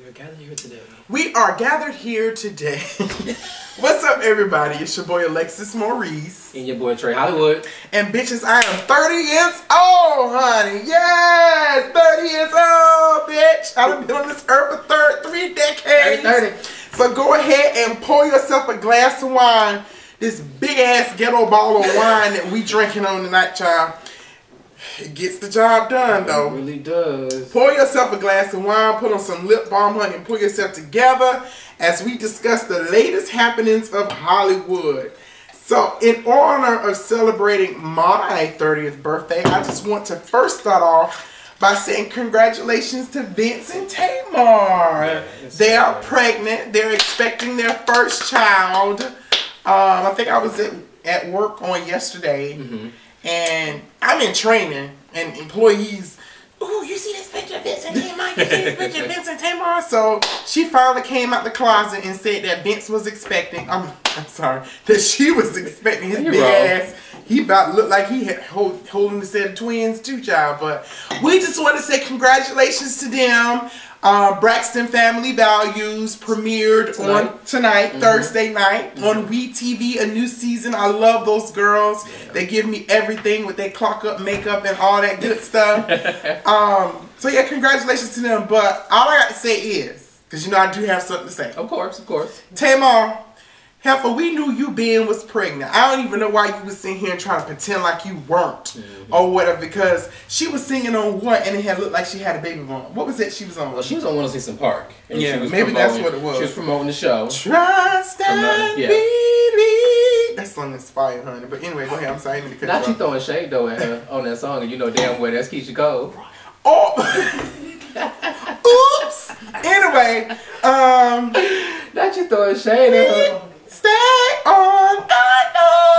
we're gathered here today. We are gathered here today. What's up, everybody? It's your boy Alexis, Maurice. And your boy TreiHollywood. And bitches, I am 30 years old, honey. Yes, 30 years old, bitch. I've been on this earth for 3 decades. 30. So go ahead and pour yourself a glass of wine. This big ass ghetto bottle of wine that we drinking on tonight, child. It gets the job done, though. It really does. Pour yourself a glass of wine, put on some lip balm, honey, and pull yourself together as we discuss the latest happenings of Hollywood. So, in honor of celebrating my 30th birthday, I just want to first start off by saying congratulations to Vince&Tamar. They are pregnant. They're expecting their first child. I think I was at work on yesterday. And I'm in training, and employees, ooh, you see this picture of Vince&Tamar? You see this picture of Vince&Tamar? So she finally came out the closet and said that Vince was expecting, I'm sorry, that she was expecting his big ass. He about looked like he had holding the set of twins too, child. But we just want to say congratulations to them. Braxton Family Values premiered on tonight, Thursday night, on WeTV, a new season. I love those girls. Yeah. They give me everything with their clock up makeup and all that good stuff. So yeah, congratulations to them. But all I got to say is, because you know I do have something to say. Of course, of course. Tamar, heifer, we knew you was pregnant. I don't even know why you was sitting here and trying to pretend like you weren't or whatever, because she was singing on what and it had looked like she had a baby on. What was it she was on? Well, she was on 106 Park. And yeah, she was maybe that's what it was. She was promoting the show. Trust and believe. That song is fire, honey. But anyway, go ahead. I'm sorry. I didn't cut Not you throwing shade though at her on that song, and you know damn well that's Keisha Cole. Oh. Oops. Anyway, not you throwing shade at her. Stay on.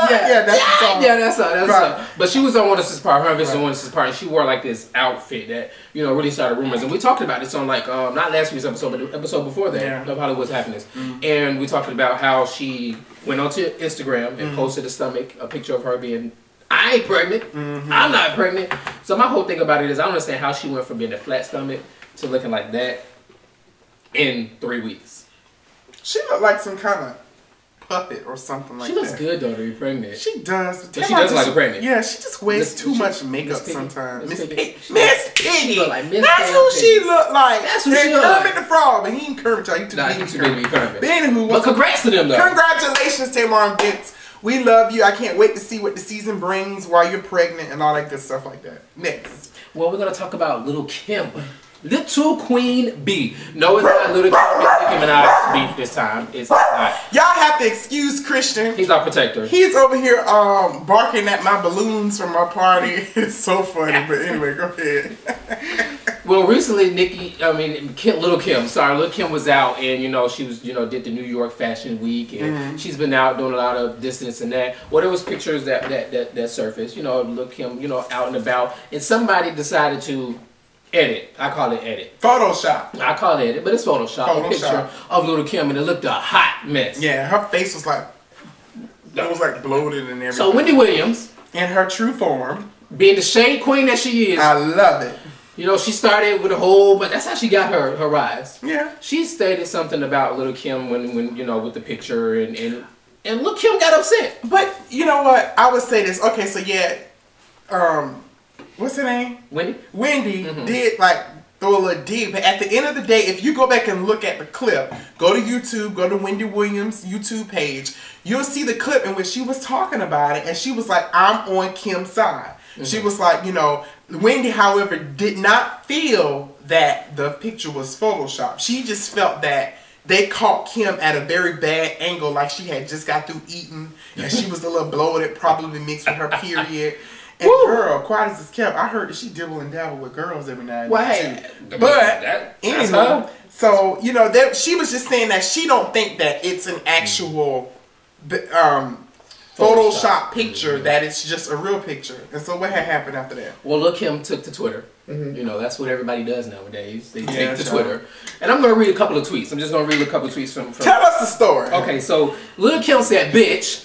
Yeah, that's the song. Yeah, that's the song. But she was on 106 Park. Her and Vince on 106 Park, and she wore like this outfit that really started rumors. And we talked about this on like not last week's episode, but the episode before that of Hollywood's Happenings. And we talked about how she went onto Instagram and posted a picture of her being, I ain't pregnant. I'm not pregnant. So my whole thing about it is I don't understand how she went from being a flat stomach to looking like that in 3 weeks. She looked like some kind of puppet or something like that. She looks good though to be pregnant. She does. But she does like a pregnant. Yeah, she just wears too much makeup sometimes. Miss Piggy. She look like Miss That's who she looked like. That's who she look Kermit like. the Frog, but he ain't Kermit. He too big to be Kermit. But anywho, but congrats to them though. Congratulations, Tamar and Vince. We love you. I can't wait to see what the season brings while you're pregnant and all that good stuff like that. Next. Well, we're gonna talk about LilKim. Little Queen B. No, it's not LilKim and I beef this time. It's not. Y'all have to excuse Christian. He's our protector. He's over here barking at my balloons from my party. It's so funny. But anyway, go ahead. Well, recently, LilKim was out, and she was did the New York Fashion Week, and she's been out doing a lot of this and that. Well, there was pictures that surfaced. LilKim out and about, and somebody decided to edit. I call it edit. Photoshop. I call it edit, but it's Photoshop. A picture of LilKim, and it looked a hot mess. Yeah, her face was like, that was like bloated and everything. So Wendy Williams, in her true form, being the shade queen that she is, I love it. She started with a whole, but that's how she got her rise. Yeah. She stated something about LilKim when with the picture, and LilKim got upset. But you know what? I would say this. Okay, so yeah, what's her name? Wendy. Wendy did like throw a little dig, but at the end of the day, if you go back and look at the clip, go to YouTube, go to Wendy Williams' YouTube page, you'll see the clip in which she was talking about it, and she was like, I'm on Kim's side. She was like, Wendy, however, did not feel that the picture was Photoshopped. She just felt that they caught Kim at a very bad angle, like she had just got through eating, and she was a little bloated, probably mixed with her period. And girl, quiet as it's kept, I heard that she dibble and dabble with girls every now and then too. But anyway, so she was just saying that she don't think that it's an actual Photoshop picture, that it's just a real picture. And so what had happened after that? Well, LilKim took to Twitter. That's what everybody does nowadays. They take to Twitter. And I'm going to read a couple of tweets. I'm just going to read a couple of tweets from Tell us the story. Okay, so LilKim said, bitch,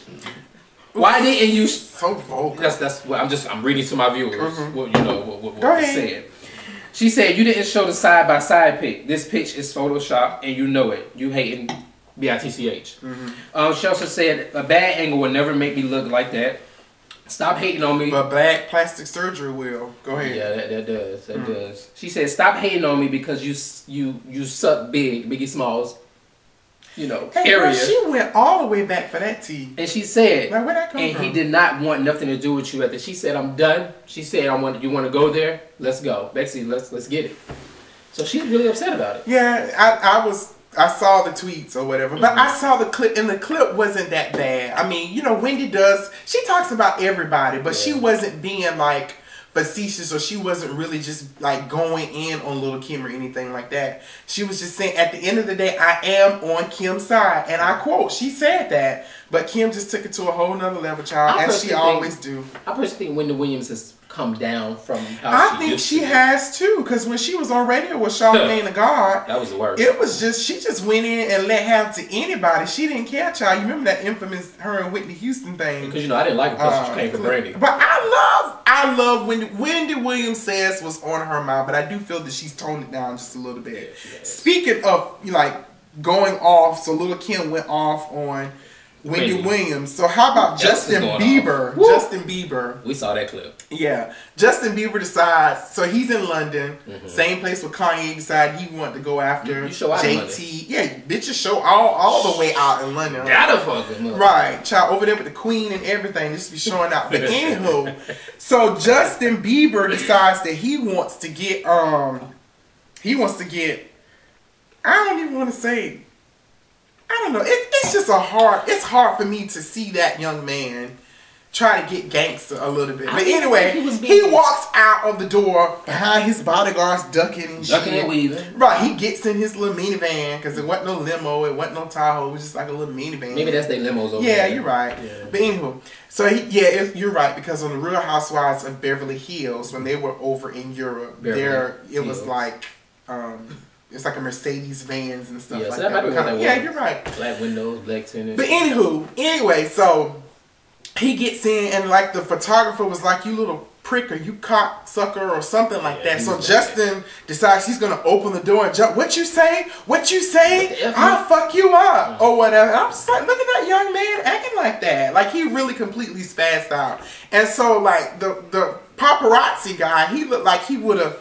why didn't you... So vulgar. That's what I'm reading to my viewers. What was said. She said, you didn't show the side-by-side pic. This pitch is Photoshop, and you know it. You hating B-I-T-C-H. She also said, a bad angle will never make me look like that. Stop hating on me. But bad plastic surgery will. Go ahead. Yeah, that does. That does. She said, stop hating on me because you suck big, Biggie Smalls. You know, hey, area. Girl, she went all the way back for that tea. And she said, like, where'd that come and from? he did not want nothing to do with you after. She said, I'm done. She said, you want to go there? Let's go. Betsy, let's get it. So she's really upset about it. Yeah, I saw the tweets or whatever, but I saw the clip, and the clip wasn't that bad. I mean, you know, Wendy she talks about everybody, but she wasn't being like facetious, or she wasn't really just like going in on Lil' Kim or anything like that. She was just saying, at the end of the day, I am on Kim's side, and I quote, she said that, but Kim just took it to a whole nother level, child, as she always do. I personally think Wendy Williams has come down from how I think she has too, because when she was on radio with Charlamagne the God, that was the worst. It was just, she just went in and let have to anybody. She didn't care, child. You remember that infamous her and Whitney Houston thing? Because, you know, I didn't like it because she came from Brandy. But I love Wendy Williams says what's on her mind, but I do feel that she's toned it down just a little bit. Yeah, speaking of, like, going off, so Lil' Kim went off on Wendy Williams. So how about Justin Bieber? Justin Bieber. We saw that clip. Yeah. Justin Bieber decides, so he's in London, same place where Kanye decided he wanted to go after JT. Yeah, bitches show all the way out in London. Gotta fuck him up. Right. Child over there with the Queen and everything, just be showing out. But anywho, so Justin Bieber decides that he wants to get I don't even want to say, I don't know. It's just it's hard for me to see that young man try to get gangster a little bit. But anyway, he walks out of the door behind his bodyguards, ducking and weaving. Right, he gets in his little minivan, because it wasn't no limo, it wasn't no Tahoe, it was just like a little minivan. Maybe that's their limos over there. Yeah, there. you're right. Yeah. But anywho, so you're right, because on the Real Housewives of Beverly Hills, when they were over in Europe, it was like it's like a Mercedes vans and stuff like so that. Yeah, you're right. Black windows, black tinted. But anyway, so he gets in, and like the photographer was like, "You little prick, or you cocksucker," or something like that. So Justin decides he's gonna open the door and jump. What you say? What you say? I'll fuck you up or whatever. And I'm just like, look at that young man acting like that. Like he really completely spazzed out. And so like the paparazzi guy, he looked like he would have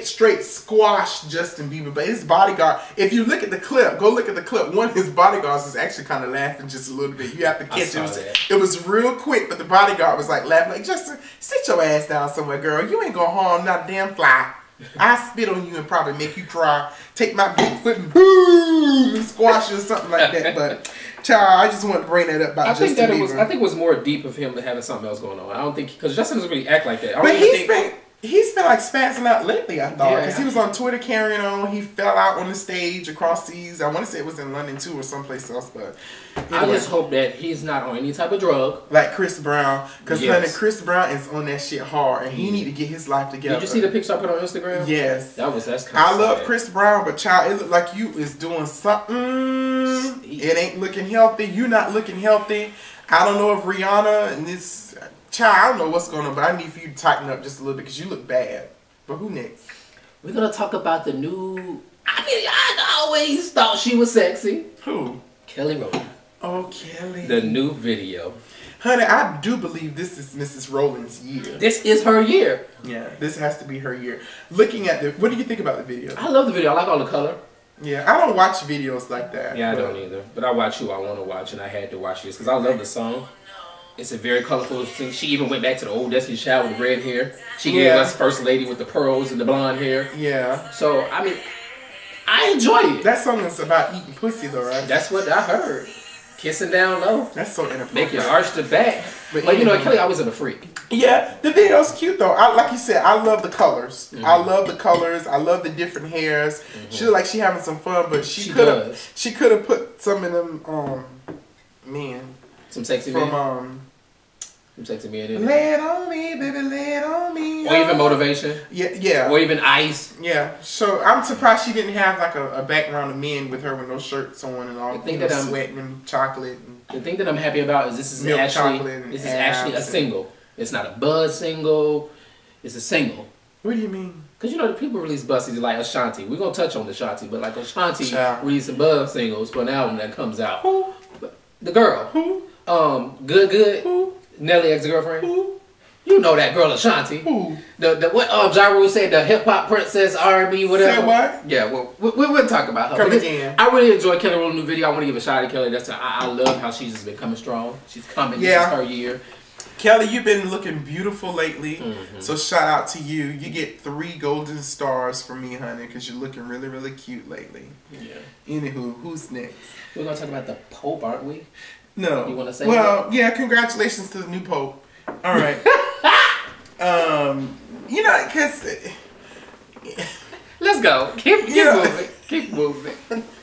straight squashed Justin Bieber, but his bodyguard, if you look at the clip, go look at the clip, one of his bodyguards is actually kind of laughing just a little bit. You have to catch it. It was real quick, but the bodyguard was like laughing, like, Justin, sit your ass down somewhere, girl. You ain't gonna harm not a damn fly. I spit on you and probably make you cry. Take my big foot and boom, and squash you or something like that. But child, I just want to bring that up about Justin Bieber. I think it was more deep of him having something else going on. I don't think, because Justin doesn't really act like that. But he's been like spazzing out lately, I thought, because he was on Twitter carrying on. He fell out on the stage across seas. I want to say it was in London too, or someplace else. But anyway. I just hope that he's not on any type of drug, like Chris Brown, because honey, Chris Brown is on that shit hard, and he need to get his life together. Did you see the picture I put on Instagram? Yes, that's. I love Chris Brown, but child, it look like you is doing something. It ain't looking healthy. You not looking healthy. I don't know if Rihanna and this. Child, I don't know what's going on, but I need for you to tighten up just a little bit, because you look bad. But who next? We're going to talk about the new... I always thought she was sexy. Who? Kelly Rowland. Oh, Kelly. The new video. Honey, I do believe this is Mrs. Rowland's year. This is her year. Yeah, this has to be her year. Looking at the... What do you think about the video? I love the video. I like all the color. Yeah, I don't watch videos like that. Yeah, I don't either. But I watch who I want to watch, and I had to watch this because I love the song. It's a very colorful thing. She even went back to the old Destiny Child with red hair. She gave us First Lady with the pearls and the blonde hair. Yeah. So, I mean, I enjoy it. That song is about eating pussy though, right? That's what I heard. Kissing down low. That's so inappropriate. Make you arch the back. But you know, Kelly always in a freak. Yeah, the video's cute though. Like you said, I love the colors. I love the colors. I love the different hairs. She look like she having some fun, but she could have put some of them men. Some sexy men. Some sexy men in it. Lay it on me, baby, lay it on me. Or even motivation. Yeah. Or even ice. Yeah. So I'm surprised she didn't have like a background of men with her with no shirts on and all. Sweating and chocolate. The thing that I'm happy about is this is actually a single. It's not a buzz single. It's a single. What do you mean? Because, you know, the people release buses like Ashanti. We're going to touch on Ashanti, but like Ashanti releasing Buzz singles for an album that comes out. Who? The girl. Who? Good. Who? Nelly ex-girlfriend. Who? You know that girl Ashanti. Who? What Ja Rule said, the hip-hop princess, R&B, whatever. Say what? Yeah, well, we'll talk about her. Come again. I really enjoyed Kelly Rowland's new video. I want to give a shout out to Kelly. I love how she's just been coming strong. She's coming. This is her year. Kelly, you've been looking beautiful lately, so shout out to you. You get 3 golden stars from me, honey, because you're looking really, really cute lately. Yeah. Anywho, who's next? We're going to talk about the Pope, aren't we? No. You want to say that? Yeah, congratulations to the new Pope. All right. You know, because... Let's go. Keep moving. Keep moving.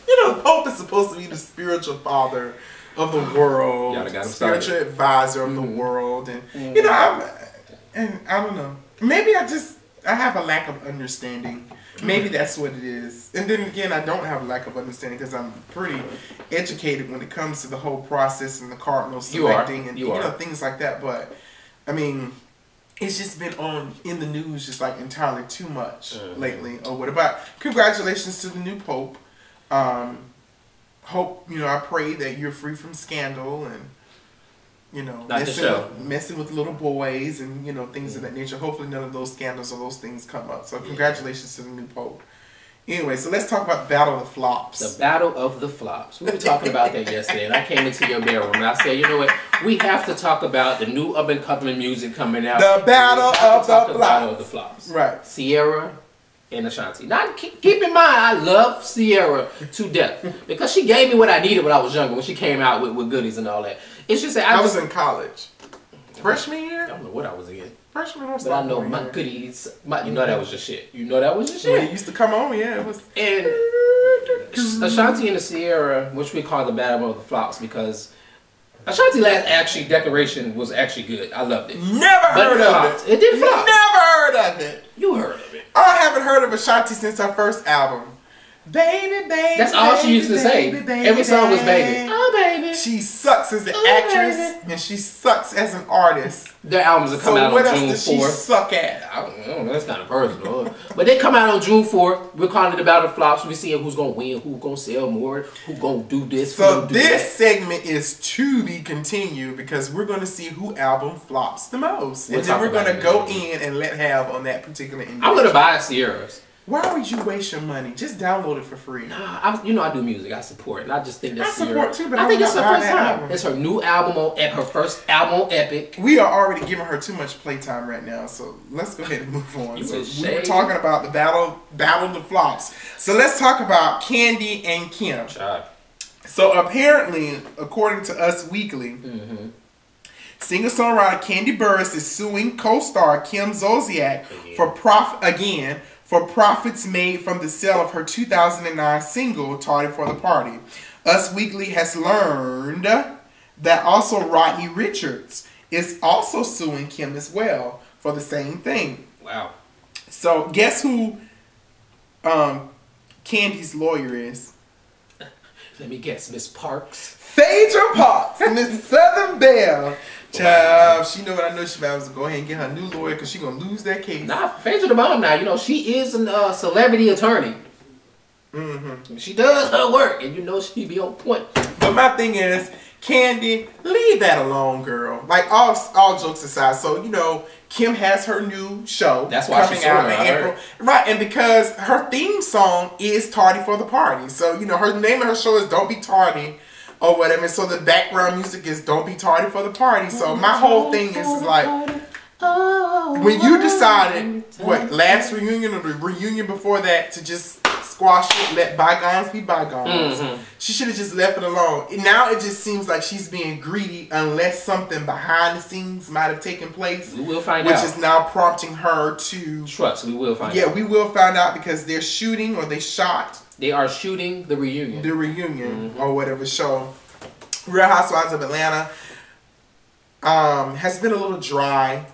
You know, the Pope is supposed to be the spiritual father of the world, spiritual advisor of the world, and you know, I don't know. Maybe I have a lack of understanding. Maybe that's what it is. And then again, I don't have a lack of understanding because I'm pretty educated when it comes to the whole process and the cardinal selecting and you know things like that. But I mean, it's just been in the news just like entirely too much lately. Oh, what about congratulations to the new Pope. Hope, you know, I pray that you're free from scandal and, you know, messing with little boys and, you know, things of that nature. Hopefully none of those scandals or those things come up. So congratulations to the new Pope. Anyway, so let's talk about Battle of the Flops. The Battle of the Flops. We were talking about that yesterday, and I came into your bedroom and I said, you know what, we have to talk about the new up-and-coming music coming out. The Battle of the Flops. Right. Sierra and Ashanti. Now, keep in mind, I love Sierra to death because she gave me what I needed when I was younger, when she came out with goodies and all that. It's just that I was in college. Freshman year? I don't know what I was in. Freshman or but I know my goodies. You know that was your shit. You know that was your shit. When it used to come on, yeah, it was. And Ashanti and the Sierra, which we call the Battle of the Flops, because Ashanti's last declaration was actually good. I loved it. Never heard of it. It did flop. Never heard of it. You heard of it. I haven't heard of Ashanti since her first album. Baby, baby. That's all she used to say. Every song was baby. Oh, baby. She sucks as an actress and she sucks as an artist. Their albums are coming out on June 4th. So what else does she suck at? I don't know. That's kind of personal. But they come out on June 4th. We're calling it the Battle of Flops. We're seeing who's going to win, who's going to sell more, who's going to do this. So this segment is to be continued because we're going to see who album flops the most. And then we're going to go in and let have on that particular individual. I'm going to buy Sierra's. Why would you waste your money? Just download it for free. Nah, you know I do music. I support, and I just think that's I support too, but I think it's her first time. It's her new album her first album on Epic. We are already giving her too much playtime right now, so let's go ahead and move on. So we were talking about the battle of the flops. So let's talk about Kandi and Kim. So apparently, according to Us Weekly, singer-songwriter Kandi Burress is suing co-star Kim Zolciak for profits made from the sale of her 2009 single, Tardy for the Party. Us Weekly has learned that also Rodney Richards is also suing Kim as well for the same thing. Wow. So guess who Kandi's lawyer is? Let me guess, Miss Parks. Phaedra Parks, Miss Southern Belle. Child, she know what I know. She about to go ahead and get her new lawyer because she gonna lose that case. Nah, Phaedra the bomb now. You know she is a celebrity attorney. She does her work, and you know she be on point. But my thing is, Kandi, leave that alone, girl. Like all jokes aside, so you know Kim has her new show. That's why she's out in April, right? And because her theme song is "Tardy for the Party," so you know her name of her show is "Don't Be Tardy." Or whatever, so the background music is "Don't Be Tardy for the Party." So my whole thing is like, when you decided last reunion or the reunion before that to just squash it, let bygones be bygones, she should have just left it alone. Now it just seems like she's being greedy unless something behind the scenes might have taken place. We will find out. Which is now prompting her to trust. We will find out. Yeah, we will find out because they're shooting or they shot. They are shooting the reunion. The reunion or whatever show. Real Housewives of Atlanta has been a little dry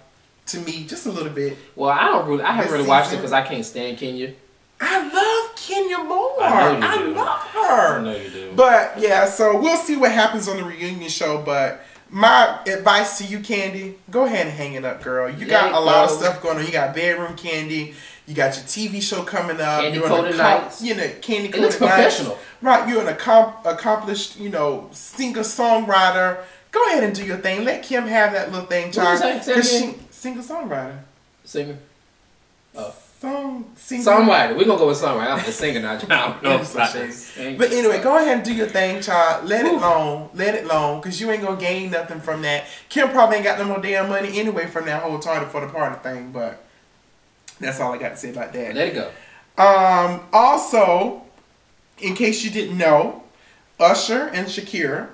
to me, just a little bit. Well, I haven't really watched it because I can't stand Kenya. I love Kenya more. I know you do. love her. I know you do. But yeah, so we'll see what happens on the reunion show. But my advice to you, Kandi, go ahead and hang it up, girl. You got a lot of stuff going on. You got bedroom Kandi. You got your TV show coming up. Candy Coated Nights. You know, Candy It looks Coated Nights. professional. Right, you're an accomplished, you know, singer-songwriter. Go ahead and do your thing. Let Kim have that little thing, child. Because she singer-songwriter. Singer. Oh. Songwriter. We're gonna go with songwriter. I'm just singing now, child. But anyway, go ahead and do your thing, child. Let it alone. Let it alone. Because you ain't gonna gain nothing from that. Kim probably ain't got no more damn money anyway from that whole Tardy for the Party thing. But that's all I got to say about that. Let it go. Also, in case you didn't know, Usher and Shakira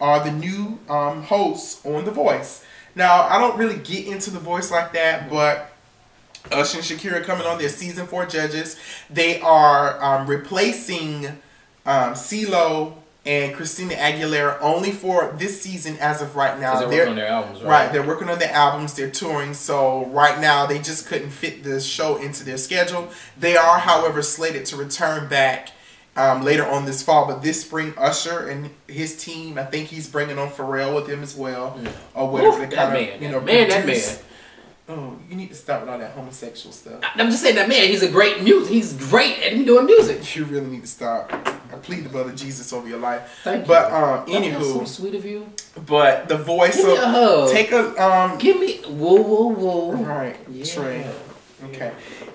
are the new hosts on The Voice. Now, I don't really get into The Voice like that, but Usher and Shakira coming on their season 4 judges. They are replacing CeeLo and Christina Aguilera only for this season as of right now. They're working on their albums, right? Right, they're working on their albums. They're touring. So right now they just couldn't fit the show into their schedule. They are, however, slated to return back later on this fall. But this spring, Usher and his team, I think he's bringing on Pharrell with him as well. Or whatever the kind of, you know, that man. Oh, you need to stop with all that homosexual stuff. I'm just saying that man, he's he's great at doing music. You really need to stop. I plead the blood of Jesus over your life. Thank you. But That's so anywho, sweet of you. But The Voice Give me a hug. Take a Give me whoa. Right, Yeah. Trey. Okay.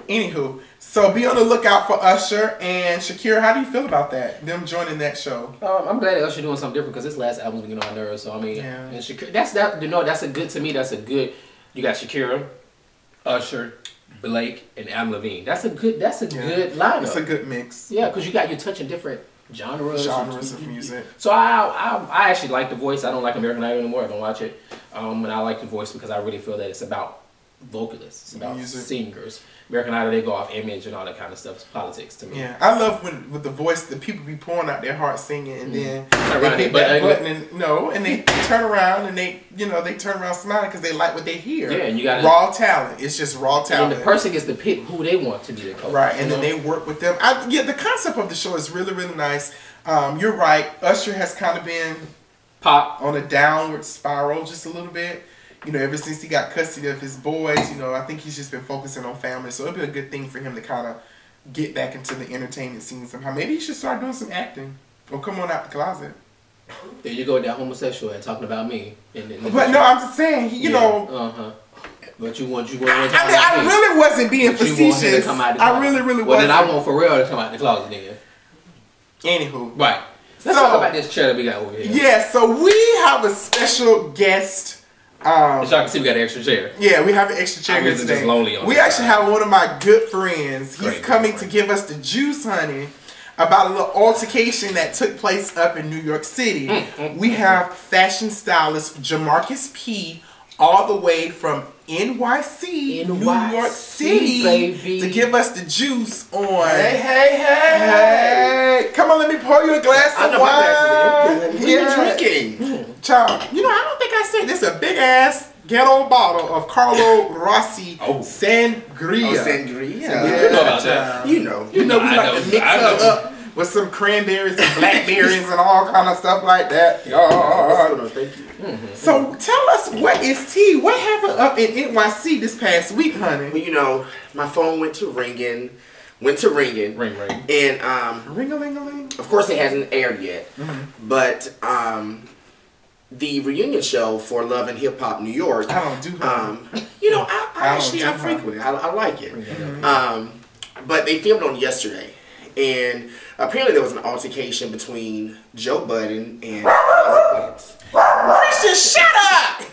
Anywho, so be on the lookout for Usher and Shakira. How do you feel about that? Them joining that show? I'm glad that Usher doing something different because this last album's been getting on my nerves. So I mean, and Shakira, that's a good to me. That's a good. You got Shakira, Usher, Blake, and Adam Levine. That's a good lineup. It's a good mix. Yeah, because you're touching different genres of music. So I actually like The Voice. I don't like American Idol anymore. I don't watch it. And I like The Voice because I really feel that it's about vocalists. It's about singers. American Idol, they go off image and all that kind of stuff. It's politics to me. Yeah, I love when with The Voice, the people be pouring out their heart singing, and then they hit that button, and they turn around and they turn around smiling because they like what they hear. Yeah, and you got raw talent. It's just raw talent. And the person gets to pick who they want to be the coach. Right, and then they work with them. The concept of the show is really, really nice. You're right. Usher has kind of been pop on a downward spiral just a little bit. You know, ever since he got custody of his boys, you know, I think he's just been focusing on family. So it'll be a good thing for him to kind of get back into the entertainment scene somehow. Maybe he should start doing some acting or come on out the closet. There you go with that homosexual and talking about me. But no, I'm just saying, you know. But you want. I really wasn't being facetious. I really wasn't. Well, then I want Pharrell to come out the closet, nigga. Anywho, right. Let's talk about this chair that we got over here. Yeah, so we have a special guest. As y'all can see, we got an extra chair. Yeah, we have an extra chair here today. We actually have one of my good friends. He's coming to give us the juice, honey, about a little altercation that took place up in New York City. We have fashion stylist Jamarcus P. all the way from NYC, New York City, baby, to give us the juice on. Hey. Come on, let me pour you a glass of wine. What are you drinking? Child, you know, I don't think I said this. A big ass ghetto bottle of Carlo Rossi Sangria. Sangria. You know, we like to mix up with some cranberries and blackberries and all kind of stuff like that. Thank you. So tell us, what is tea? What happened up in NYC this past week, honey? Well, you know, my phone went to ringing. Ring. And ring-a-ling-a-ling. Of course, it hasn't aired yet. But the reunion show for Love and Hip Hop New York. I don't do that. You know, I frequent it. I like it. But they filmed on yesterday. And apparently there was an altercation between Joe Budden and Consequence. Christian, shut up!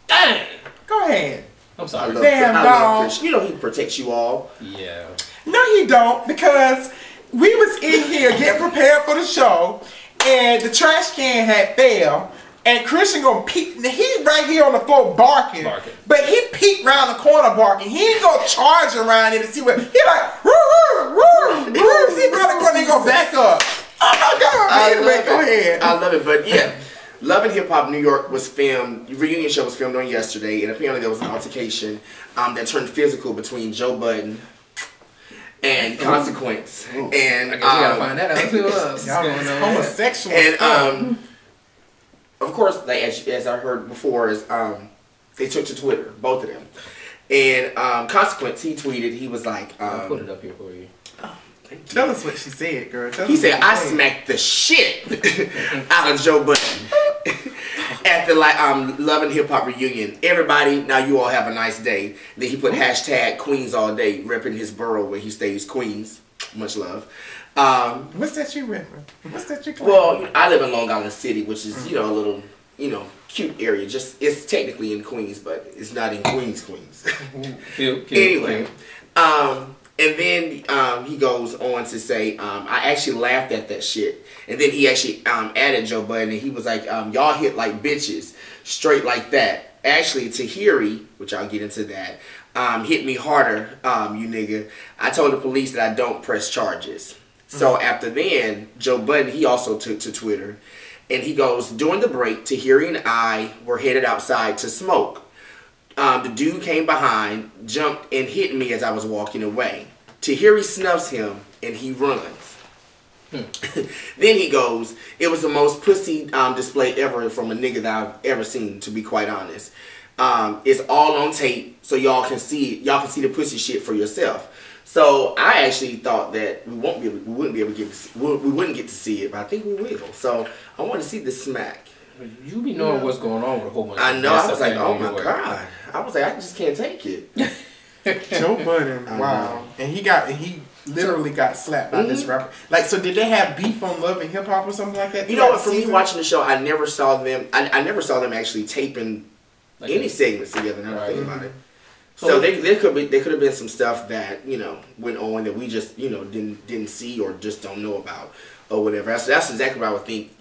Dang! Go ahead. I'm sorry. Damn dog. You know he protects you all. Yeah. No, he don't, because we was in here getting prepared for the show, and the trash can had fell, and Christian gonna peek. He right here on the floor barking. But he peeked around the corner barking. He ain't gonna charge around it to see what he like. Woo! He around the corner, he gonna back up. Oh my God! Anyway, go ahead. I love it, but yeah. Love and Hip Hop New York was filmed, the reunion show was filmed on yesterday, and apparently there was an altercation that turned physical between Joe Budden and Consequence. And I guess you gotta find that out too. Homosexual. And of course, like, as I heard before, is they took to Twitter, both of them. And Consequence, he tweeted, he was like, I'll put it up here for you. Tell us what she said, girl. He said, I smacked the shit out of Joe Budden at the Love and Hip Hop reunion. Everybody, now you all have a nice day. Then he put hashtag Queens all day, repping his borough where he stays, Queens. Much love. What's that you repping? What's that you claiming? Well, I live in Long Island City, which is, a little, cute area. Just, it's technically in Queens, but it's not in Queens. Anyway, and then he goes on to say, I actually laughed at that shit. And then he actually added Joe Budden, and he was like, y'all hit like bitches, straight like that. Actually, Tahiri, which I'll get into that, hit me harder, you nigga. I told the police that I don't press charges. So after then, Joe Budden, he also took to Twitter, and he goes, during the break, Tahiri and I were headed outside to smoke. The dude came behind, jumped, and hit me as I was walking away. Tahiri snuffs him, and he runs. Then he goes, it was the most pussy display ever from a nigga that I've ever seen, to be quite honest. It's all on tape, so y'all can see it. Y'all can see the pussy shit for yourself. So I actually thought that we wouldn't get to see it, but I think we will. So I want to see the smack. You be knowing what's going on with a whole bunch. I know. I was like, oh my god. I was like, I just can't take it. Joe Budden, wow, and he literally got slapped by this rapper. Like, so did they have beef on Love and Hip Hop or something like that? You know what? For me watching the show, I never saw them. I never saw them actually taping any segments together. Now that I think about it. So there could have been some stuff that went on that we just didn't see or just don't know about or whatever. That's exactly what I would think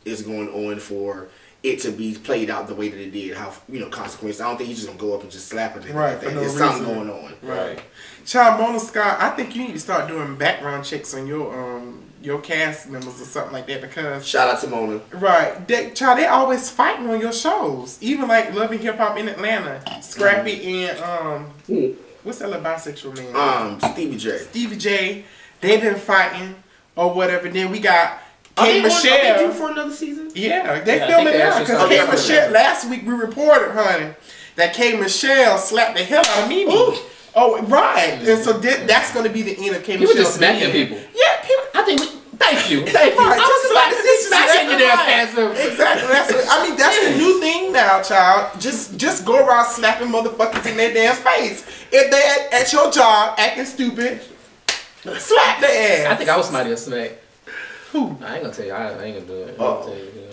is going on for it to be played out the way that it did. How Consequence. I don't think he's just gonna go up and just slap it. Right. Like that. There's something going on. Right. Child, Mona Scott, I think you need to start doing background checks on your cast members or something like that, because shout out to Mona. Right. They always fighting on your shows. Even like Love and Hip Hop in Atlanta. Scrappy and what's that little bisexual man? Stevie J. Stevie J. They've been fighting or whatever. Then we got K. Michelle. Are they due for another season? Yeah, they filming now. Because K. Michelle, last week we reported, honey, that K. Michelle slapped the hell out of Mimi. Ooh. Oh, right. And so that's going to be the end of K. Michelle. People just smacking people. Yeah, people. I think thank you. Right, I was about to say smacking your damn ass. Exactly. That's the new thing now, child. Just go around slapping motherfuckers in their damn face. If they're at your job acting stupid, slap their ass. I think I was somebody else smack. Who? I ain't gonna tell you. I ain't gonna do it.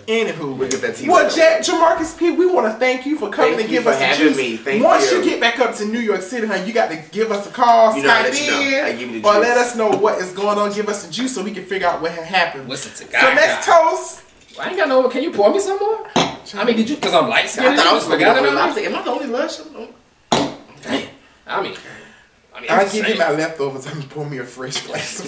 Anywho, we get that TV. Well, Jamarcus P, we want to thank you for coming and give us the juice. Once you get back up to New York City, honey, you got to give us a call, Skype in, or let us know what is going on. Give us the juice so we can figure out what happened. Listen to God. So let's toast. I ain't got no. Can you pour me some more? I mean, did you? Because I'm light skinned. I thought I was forgot about it. I was like, am I the only lush? Damn. I mean, I'll give you my leftovers. I'm gonna pour me a fresh glass.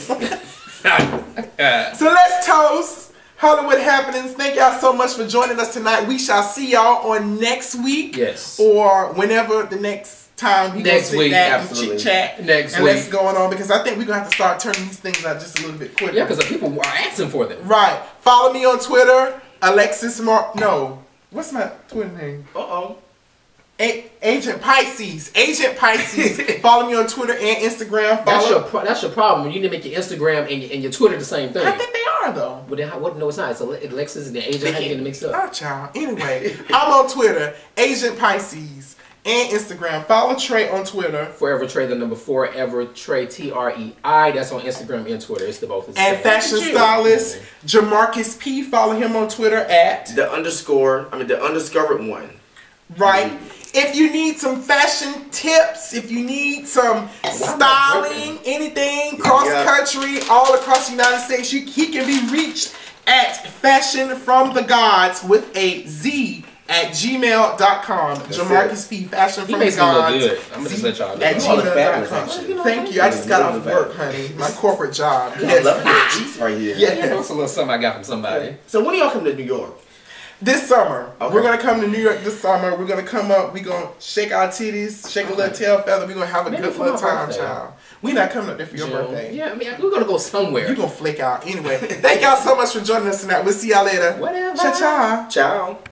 So let's toast. Hollywood Happenings. Thank y'all so much for joining us tonight. We shall see y'all on next week. Yes. Or whenever the next time we next go sit back absolutely. and chit chat. Next and week. let's going on, because I think we're gonna have to start turning these things out just a little bit quicker. Yeah, because the people are asking for them. Right. Follow me on Twitter, Alexis what's my Twitter name? Agent Pisces. Follow me on Twitter and Instagram. That's your problem. You need to make your Instagram and your Twitter the same thing. I think they are though. But then no, it's not. It's Alexis and the agent. How you getting mixed up? Oh, child. Anyway, I'm on Twitter, Agent Pisces, and Instagram. Follow Trey on Twitter. Forever Trey, the number 4, Ever Trey, TREI. That's on Instagram and Twitter. It's the both. And fashion stylist Jamarcus P. Follow him on Twitter at the undiscovered one. Right. If you need some fashion tips, if you need some styling, anything, cross-country, all across the United States, he can be reached at fashionfromthegods with a Z at gmail.com. Jamarcus P. Fashion from the Gods. Good. I'm going to just let y'all know. At gmail.com. Thank you. I just got off work, honey. My corporate job. Yes. I love this piece right here. Yes. That's a little something I got from somebody. So when do y'all come to New York? This summer. Okay. We're going to come to New York this summer. We're going to come up. We're going to shake our titties, shake a little tail feather. We're going to have a good little time, child. We're not coming up there for your birthday. Yeah, I mean, we're going to go somewhere. You're going to flake out. Anyway, thank y'all so much for joining us tonight. We'll see y'all later. Whatever. Ciao, ciao. Ciao.